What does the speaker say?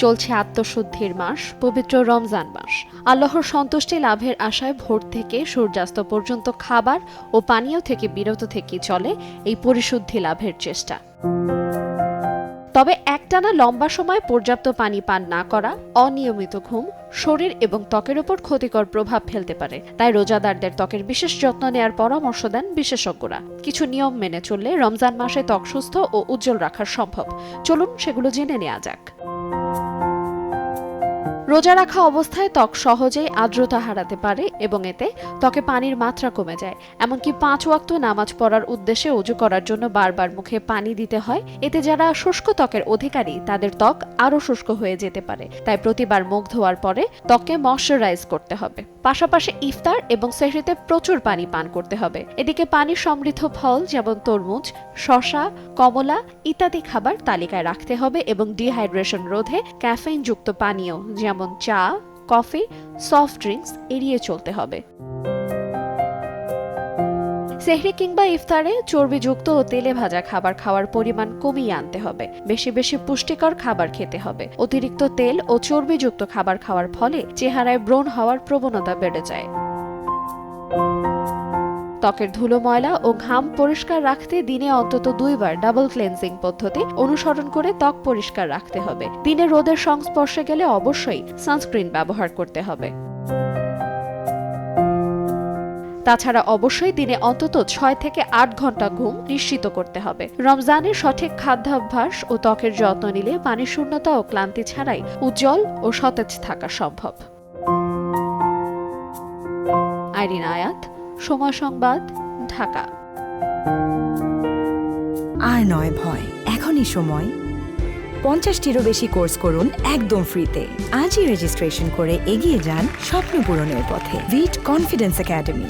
চলছে আত্মশুদ্ধির মাস, পবিত্র রমজান মাস। আল্লাহর সন্তুষ্টি লাভের আশায় ভোর থেকে সূর্যাস্ত পর্যন্ত খাবার ও পানীয় থেকে বিরত থেকে চলে এই পরিশুদ্ধি লাভের চেষ্টা। তবে একটানা লম্বা সময় পর্যাপ্ত পানি পান না করা, অনিয়মিত ঘুম শরীর এবং ত্বকের উপর ক্ষতিকর প্রভাব ফেলতে পারে। তাই রোজাদারদের ত্বকের বিশেষ যত্ন নেয়ার পরামর্শ দেন বিশেষজ্ঞরা। কিছু নিয়ম মেনে চললে রমজান মাসে ত্বক সুস্থ ও উজ্জ্বল রাখা সম্ভব। চলুন সেগুলো জেনে নেওয়া যাক। রোজা রাখা অবস্থায় ত্বক সহজেই আর্দ্রতা হারাতে পারে এবং এতে ত্বকে পানির মাত্রা কমে যায়। এমনকি 5 ওয়াক্ত নামাজ পড়ার উদ্দেশ্যে ওযু করার জন্য বারবার মুখে পানি দিতে হয়। এতে যারা শুষ্ক ত্বকের অধিকারী তাদের ত্বক আরও শুষ্ক হয়ে যেতে পারে। তাই প্রতিবার মুখ ধোয়ার পরে ত্বককে ময়শ্চারাইজ করতে হবে। পাশাপাশি ইফতার এবং সেহরিতে প্রচুর পানি পান করতে হবে। এদিকে পানি সমৃদ্ধ ফল যেমন তরমুজ, শসা, কমলা ইত্যাদি খাবার তালিকায় রাখতে হবে এবং ডিহাইড্রেশন রোধে ক্যাফেইনযুক্ত পানীয় যেমন চা, কফি, সফট ড্রিঙ্কস এড়িয়ে চলতে হবে। সেহরি কিংবা ইফতারে চর্বিযুক্ত ও তেলে ভাজা খাবার খাওয়ার পরিমাণ কমিয়ে আনতে হবে। বেশি বেশি পুষ্টিকর খাবার খেতে হবে। অতিরিক্ত তেল ও চর্বিযুক্ত খাবার খাওয়ার ফলে চেহারায় ব্রণ হওয়ার প্রবণতা বেড়ে যায়। ত্বকের ধুলো ময়লা ও ঘাম পরিষ্কার রাখতে দিনে অন্তত 2 বার ডাবল ক্লেনজিং পদ্ধতি অনুসরণ করে ত্বক পরিষ্কার রাখতে হবে। দিনে রোদের সংস্পর্শে গেলে অবশ্যই সানস্ক্রিন ব্যবহার করতে হবে। তাছাড়া অবশ্যই দিনে অন্তত 6 থেকে 8 ঘন্টা ঘুম নিশ্চিত করতে হবে। রমজানের সঠিক খাদ্যাভ্যাস ও ত্বকের যত্ন নিলে পানির শূন্যতা ও ক্লান্তি ছাড়াই উজ্জ্বল ও সতেজ থাকা সম্ভব। আইরিন আয়াত, সময় সংবাদ, ঢাকা। আর নয় ভয়, এখনই সময়। 50টিরও বেশি কোর্স করুন একদম ফ্রিতে। আজই রেজিস্ট্রেশন করে এগিয়ে যান স্বপ্ন পূরণের পথে। ভিট কনফিডেন্স একাডেমি।